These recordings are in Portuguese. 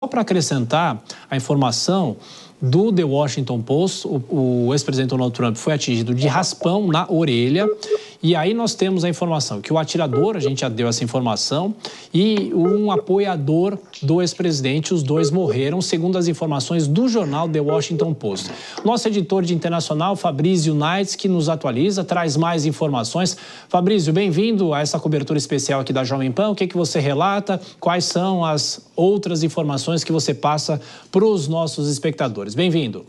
para acrescentar a informação do The Washington Post, o ex-presidente Donald Trump foi atingido de raspão na orelha. E aí nós temos a informação que o atirador, a gente já deu essa informação, e um apoiador do ex-presidente, os dois morreram, segundo as informações do jornal The Washington Post. Nosso editor de internacional, Fabrício Knights, que nos atualiza, traz mais informações. Fabrício, bem-vindo a essa cobertura especial aqui da Jovem Pan. O que você relata? Quais são as outras informações que você passa para os nossos espectadores? Bem-vindo.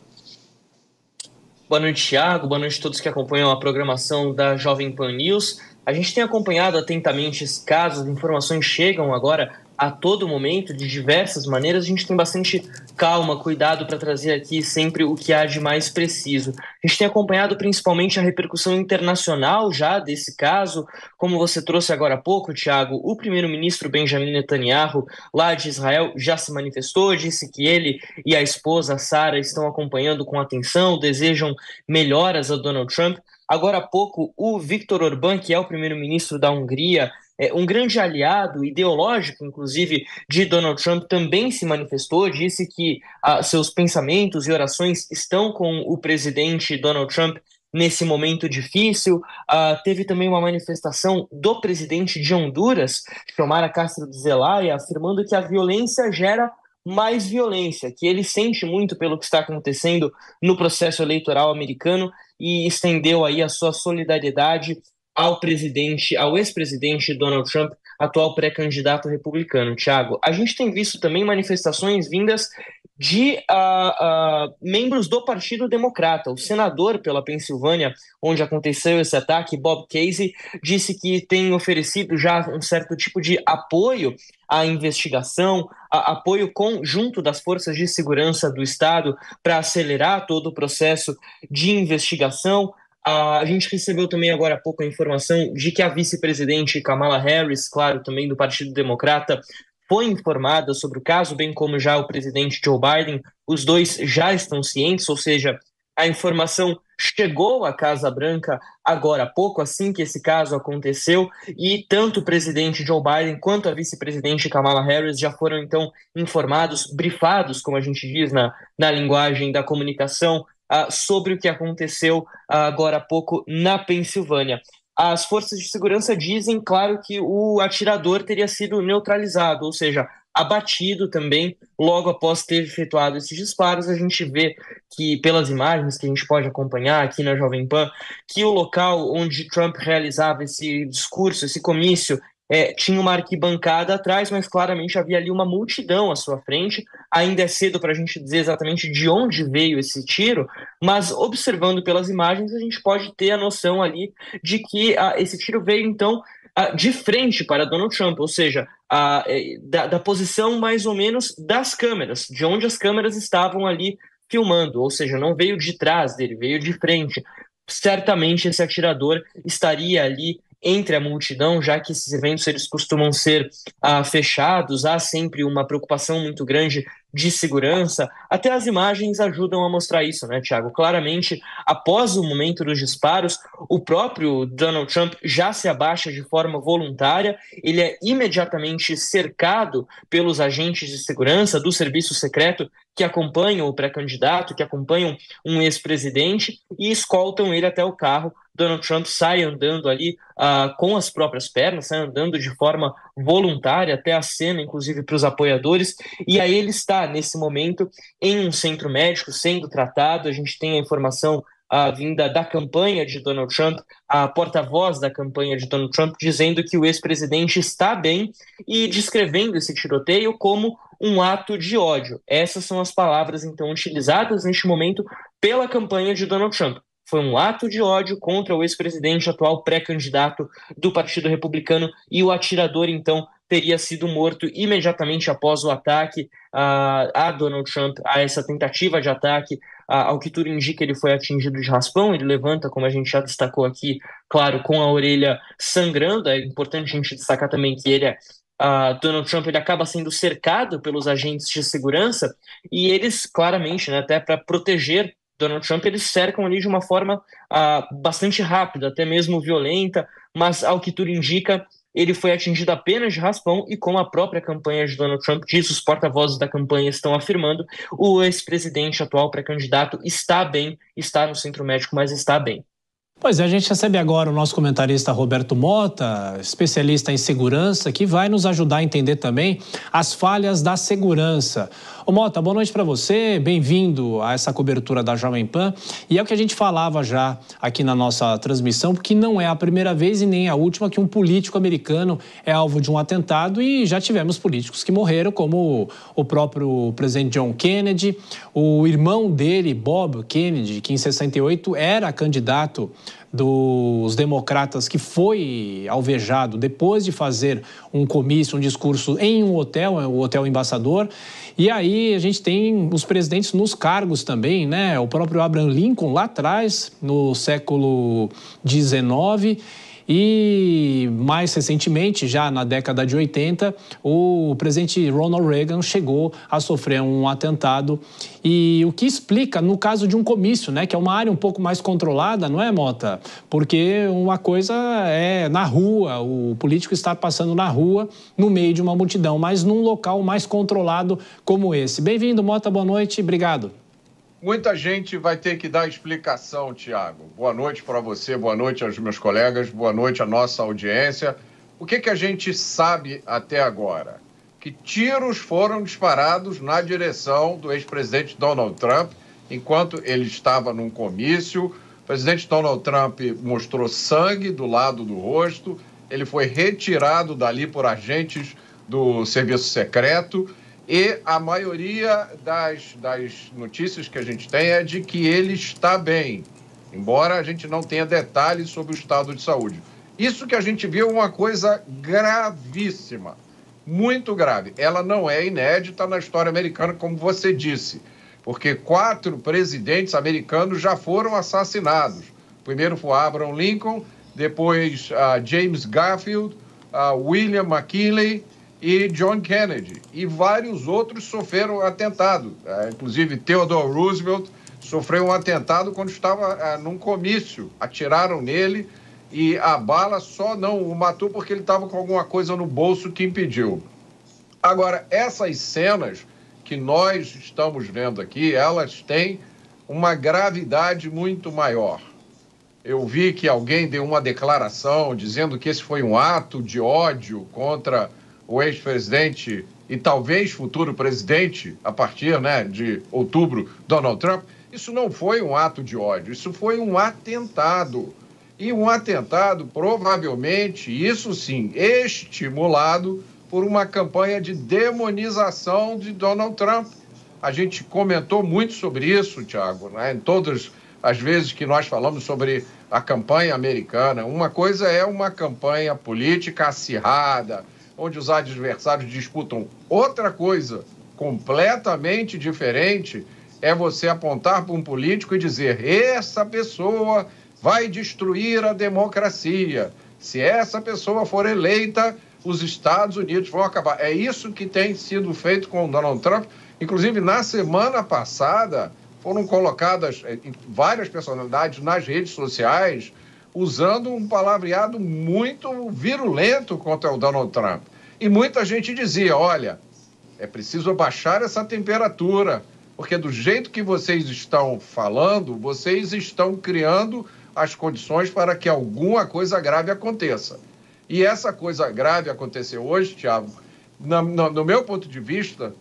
Boa noite, Thiago. Boa noite a todos que acompanham a programação da Jovem Pan News. A gente tem acompanhado atentamente esse caso, as informações chegam agora a todo momento, de diversas maneiras. A gente tem bastante calma, cuidado para trazer aqui sempre o que há de mais preciso. A gente tem acompanhado principalmente a repercussão internacional já desse caso, como você trouxe agora há pouco, Thiago. O primeiro-ministro Benjamin Netanyahu, lá de Israel, já se manifestou, disse que ele e a esposa Sarah estão acompanhando com atenção, desejam melhoras a Donald Trump. Agora há pouco, o Viktor Orbán, que é o primeiro-ministro da Hungria, um grande aliado ideológico, inclusive, de Donald Trump, também se manifestou, disse que seus pensamentos e orações estão com o presidente Donald Trump nesse momento difícil. Teve também uma manifestação do presidente de Honduras, Xiomara Castro de Zelaya, afirmando que a violência gera mais violência, que ele sente muito pelo que está acontecendo no processo eleitoral americano e estendeu aí a sua solidariedade ao ex-presidente Donald Trump, atual pré-candidato republicano. Thiago, a gente tem visto também manifestações vindas de membros do Partido Democrata. O senador pela Pensilvânia, onde aconteceu esse ataque, Bob Casey, disse que tem oferecido já um certo tipo de apoio à investigação, apoio junto das forças de segurança do Estado para acelerar todo o processo de investigação. A gente recebeu também agora há pouco a informação de que a vice-presidente Kamala Harris, claro, também do Partido Democrata, foi informada sobre o caso, bem como já o presidente Joe Biden. Os dois já estão cientes, ou seja, a informação chegou à Casa Branca agora há pouco, assim que esse caso aconteceu, e tanto o presidente Joe Biden quanto a vice-presidente Kamala Harris já foram, então, informados, brifados, como a gente diz na linguagem da comunicação, sobre o que aconteceu agora há pouco na Pensilvânia. As forças de segurança dizem, claro, que o atirador teria sido neutralizado, ou seja, abatido também logo após ter efetuado esses disparos. A gente vê que, pelas imagens que a gente pode acompanhar aqui na Jovem Pan, que o local onde Trump realizava esse discurso, esse comício, tinha uma arquibancada atrás, mas claramente havia ali uma multidão à sua frente. Ainda é cedo para a gente dizer exatamente de onde veio esse tiro, mas observando pelas imagens a gente pode ter a noção ali de que esse tiro veio então de frente para Donald Trump, ou seja, da posição mais ou menos das câmeras, de onde as câmeras estavam ali filmando, ou seja, não veio de trás dele, veio de frente. Certamente esse atirador estaria ali entre a multidão, já que esses eventos eles costumam ser fechados, há sempre uma preocupação muito grande de segurança. Até as imagens ajudam a mostrar isso, né, Thiago? Claramente, após o momento dos disparos, o próprio Donald Trump já se abaixa de forma voluntária, ele é imediatamente cercado pelos agentes de segurança do serviço secreto que acompanham o pré-candidato, que acompanham um ex-presidente e escoltam ele até o carro. Donald Trump sai andando ali com as próprias pernas, sai andando de forma voluntária até a cena, inclusive para os apoiadores, e aí ele está, nesse momento, em um centro médico, sendo tratado. A gente tem a informação vinda da campanha de Donald Trump, a porta-voz da campanha de Donald Trump, dizendo que o ex-presidente está bem e descrevendo esse tiroteio como um ato de ódio. Essas são as palavras, então, utilizadas neste momento pela campanha de Donald Trump. Foi um ato de ódio contra o ex-presidente, atual pré-candidato do Partido Republicano, e o atirador, então, teria sido morto imediatamente após o ataque a Donald Trump, a essa tentativa de ataque. Ao que tudo indica, ele foi atingido de raspão, ele levanta, como a gente já destacou aqui, claro, com a orelha sangrando. É importante a gente destacar também que Donald Trump ele acaba sendo cercado pelos agentes de segurança, e eles, claramente, né, até para proteger Donald Trump, eles cercam ali de uma forma bastante rápida, até mesmo violenta, mas ao que tudo indica, ele foi atingido apenas de raspão e, como a própria campanha de Donald Trump diz, os porta-vozes da campanha estão afirmando, o ex-presidente atual pré-candidato está bem, está no centro médico, mas está bem. Pois é, a gente recebe agora o nosso comentarista Roberto Mota, especialista em segurança, que vai nos ajudar a entender também as falhas da segurança. Ô Mota, boa noite para você, bem-vindo a essa cobertura da Jovem Pan. E é o que a gente falava já aqui na nossa transmissão, porque não é a primeira vez e nem a última que um político americano é alvo de um atentado, e já tivemos políticos que morreram, como o próprio presidente John Kennedy, o irmão dele, Bob Kennedy, que em 68 era candidato dos democratas, que foi alvejado depois de fazer um comício, um discurso em um hotel, o Hotel Embaixador. E aí a gente tem os presidentes nos cargos também, né? O próprio Abraham Lincoln lá atrás, no século XIX. E mais recentemente, já na década de 80, o presidente Ronald Reagan chegou a sofrer um atentado. E o que explica, no caso de um comício, né, que é uma área um pouco mais controlada, não é, Mota? Porque uma coisa é na rua, o político está passando na rua, no meio de uma multidão, mas num local mais controlado como esse. Bem-vindo, Mota, boa noite, obrigado. Muita gente vai ter que dar explicação, Tiago. Boa noite para você, boa noite aos meus colegas, boa noite à nossa audiência. O que a gente sabe até agora? Que tiros foram disparados na direção do ex-presidente Donald Trump enquanto ele estava num comício. O presidente Donald Trump mostrou sangue do lado do rosto, ele foi retirado dali por agentes do serviço secreto. E a maioria das notícias que a gente tem é de que ele está bem, embora a gente não tenha detalhes sobre o estado de saúde. Isso que a gente viu é uma coisa gravíssima, muito grave. Ela não é inédita na história americana, como você disse, porque 4 presidentes americanos já foram assassinados. Primeiro foi Abraham Lincoln, depois James Garfield, William McKinley e John Kennedy, e vários outros sofreram atentado, inclusive Theodore Roosevelt sofreu um atentado quando estava num comício, atiraram nele e a bala só não o matou porque ele estava com alguma coisa no bolso que impediu. Agora, essas cenas que nós estamos vendo aqui, elas têm uma gravidade muito maior. Eu vi que alguém deu uma declaração dizendo que esse foi um ato de ódio contra o ex-presidente e talvez futuro presidente, a partir de outubro, Donald Trump. Isso não foi um ato de ódio, isso foi um atentado. E um atentado, provavelmente, isso sim, estimulado por uma campanha de demonização de Donald Trump. A gente comentou muito sobre isso, Tiago, em todas as vezes que nós falamos sobre a campanha americana. Uma coisa é uma campanha política acirrada, onde os adversários disputam. Outra coisa completamente diferente é você apontar para um político e dizer: essa pessoa vai destruir a democracia. Se essa pessoa for eleita, os Estados Unidos vão acabar. É isso que tem sido feito com o Donald Trump. Inclusive, na semana passada, foram colocadas várias personalidades nas redes sociais usando um palavreado muito virulento contra o Donald Trump. E muita gente dizia: olha, é preciso abaixar essa temperatura, porque do jeito que vocês estão falando, vocês estão criando as condições para que alguma coisa grave aconteça. E essa coisa grave aconteceu hoje, Tiago, no meu ponto de vista,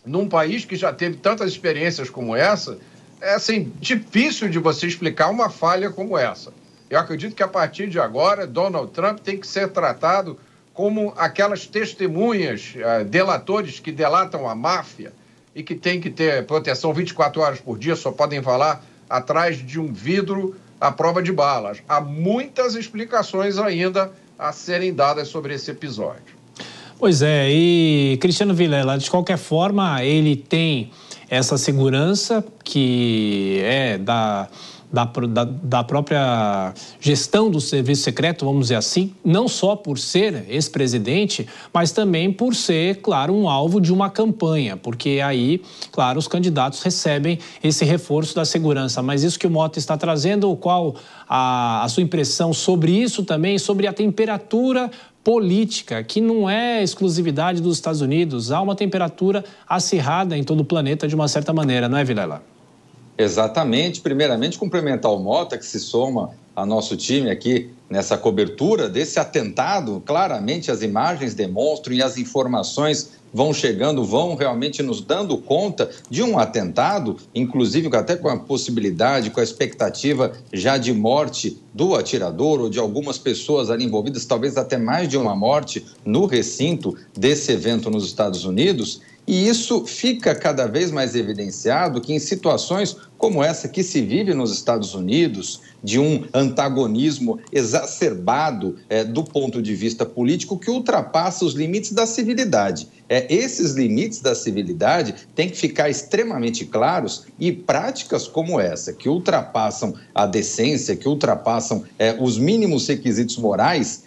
num país que já teve tantas experiências como essa, é assim, difícil de você explicar uma falha como essa. Eu acredito que a partir de agora, Donald Trump tem que ser tratado como aquelas testemunhas, delatores que delatam a máfia e que tem que ter proteção 24 horas por dia, só podem falar atrás de um vidro à prova de balas. Há muitas explicações ainda a serem dadas sobre esse episódio. Pois é, e Cristiano Vilela, de qualquer forma, ele tem essa segurança que é da própria gestão do serviço secreto, vamos dizer assim, não só por ser ex-presidente, mas também por ser, claro, um alvo de uma campanha, porque aí, claro, os candidatos recebem esse reforço da segurança. Mas isso que o Mota está trazendo, qual a sua impressão sobre isso também, sobre a temperatura política, que não é exclusividade dos Estados Unidos, há uma temperatura acirrada em todo o planeta de uma certa maneira, não é, Vilela? Exatamente. Primeiramente, cumprimentar o Mota, que se soma a nosso time aqui nessa cobertura desse atentado. Claramente as imagens demonstram e as informações vão chegando, vão realmente nos dando conta de um atentado, inclusive até com a possibilidade, com a expectativa já de morte do atirador ou de algumas pessoas ali envolvidas, talvez até mais de uma morte no recinto desse evento nos Estados Unidos. E isso fica cada vez mais evidenciado que em situações como essa que se vive nos Estados Unidos, de um antagonismo exacerbado do ponto de vista político que ultrapassa os limites da civilidade. Esses limites da civilidade têm que ficar extremamente claros e práticas como essa, que ultrapassam a decência, que ultrapassam os mínimos requisitos morais,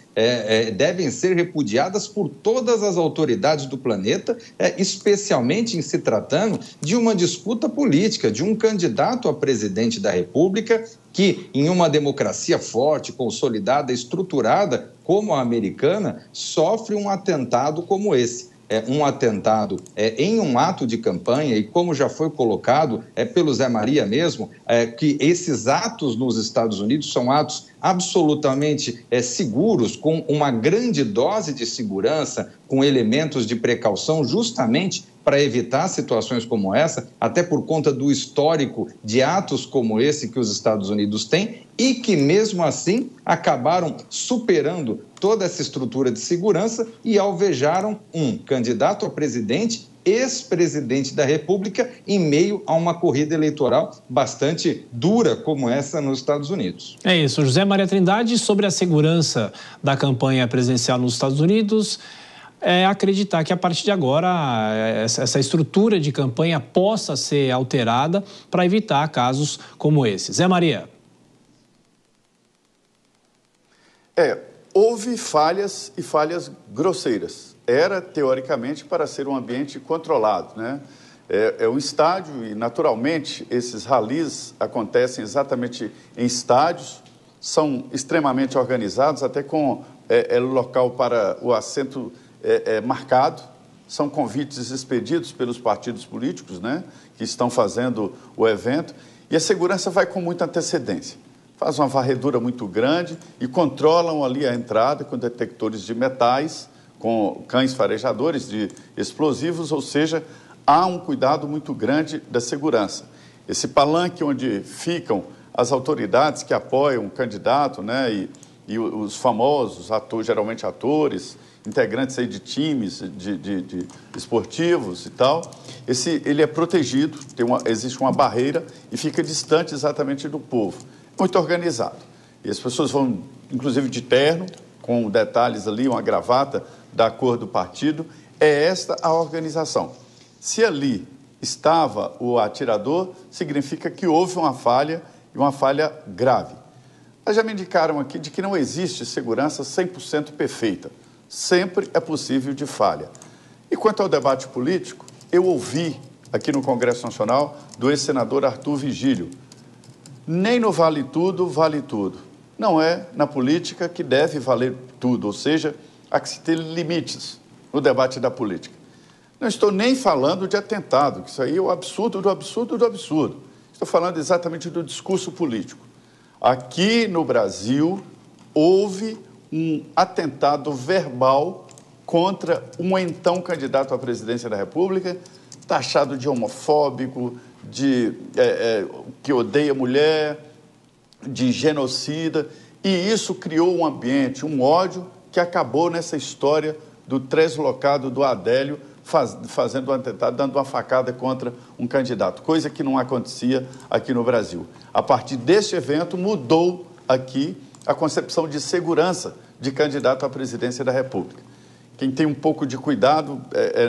devem ser repudiadas por todas as autoridades do planeta, especialmente em se tratando de uma disputa política, de um candidato a presidente da República que, em uma democracia forte, consolidada, estruturada como a americana, sofre um atentado como esse. Um atentado em um ato de campanha, e como já foi colocado pelo Zé Maria mesmo, que esses atos nos Estados Unidos são atos absolutamente seguros, com uma grande dose de segurança, com elementos de precaução, justamente para evitar situações como essa, até por conta do histórico de atos como esse que os Estados Unidos têm, e que mesmo assim acabaram superando toda essa estrutura de segurança e alvejaram um candidato a presidente, ex-presidente da República, em meio a uma corrida eleitoral bastante dura como essa nos Estados Unidos. É isso, José Maria Trindade, sobre a segurança da campanha presidencial nos Estados Unidos, acreditar que a partir de agora essa estrutura de campanha possa ser alterada para evitar casos como esse. Zé Maria. Houve falhas e falhas grosseiras. Era, teoricamente, para ser um ambiente controlado, né? É um estádio e, naturalmente, esses ralis acontecem exatamente em estádios, são extremamente organizados, até com local para o assento marcado, são convites expedidos pelos partidos políticos, né, que estão fazendo o evento, e a segurança vai com muita antecedência. Faz uma varredura muito grande e controlam ali a entrada com detectores de metais, com cães farejadores de explosivos, ou seja, há um cuidado muito grande da segurança. Esse palanque onde ficam as autoridades que apoiam o candidato, né, e os famosos, geralmente atores, integrantes aí de times de esportivos e tal, ele é protegido, existe uma barreira e fica distante exatamente do povo. Muito organizado. E as pessoas vão, inclusive, de terno, com detalhes ali, uma gravata da cor do partido. É esta a organização. Se ali estava o atirador, significa que houve uma falha, e uma falha grave. Mas já me indicaram aqui de que não existe segurança 100% perfeita. Sempre é possível de falha. E quanto ao debate político, eu ouvi aqui no Congresso Nacional do ex-senador Arthur Vigílio: nem no vale tudo, vale tudo. Não é na política que deve valer tudo, ou seja, há que se ter limites no debate da política. Não estou nem falando de atentado, que isso aí é o absurdo do absurdo do absurdo. Estou falando exatamente do discurso político. Aqui no Brasil, houve um atentado verbal contra um então candidato à presidência da República, taxado de homofóbico, que odeia mulher, de genocida, e isso criou um ambiente, um ódio, que acabou nessa história do translocado do Adélio fazendo um atentado, dando uma facada contra um candidato, coisa que não acontecia aqui no Brasil. A partir deste evento, mudou aqui a concepção de segurança de candidato à presidência da República. Quem tem um pouco de cuidado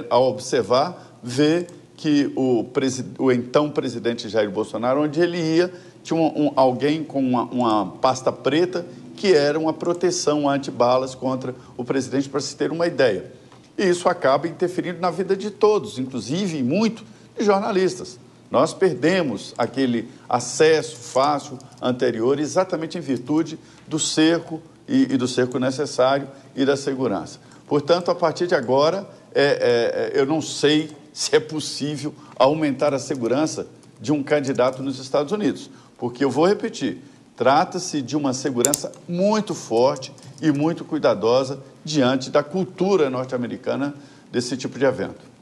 ao observar, vê que o então presidente Jair Bolsonaro, onde ele ia, tinha alguém com uma pasta preta que era uma proteção antibalas contra o presidente, para se ter uma ideia. E isso acaba interferindo na vida de todos, inclusive muito de jornalistas. Nós perdemos aquele acesso fácil anterior exatamente em virtude do cerco e do cerco necessário e da segurança. Portanto, a partir de agora, eu não sei se é possível aumentar a segurança de um candidato nos Estados Unidos, porque eu vou repetir, trata-se de uma segurança muito forte e muito cuidadosa diante da cultura norte-americana desse tipo de evento.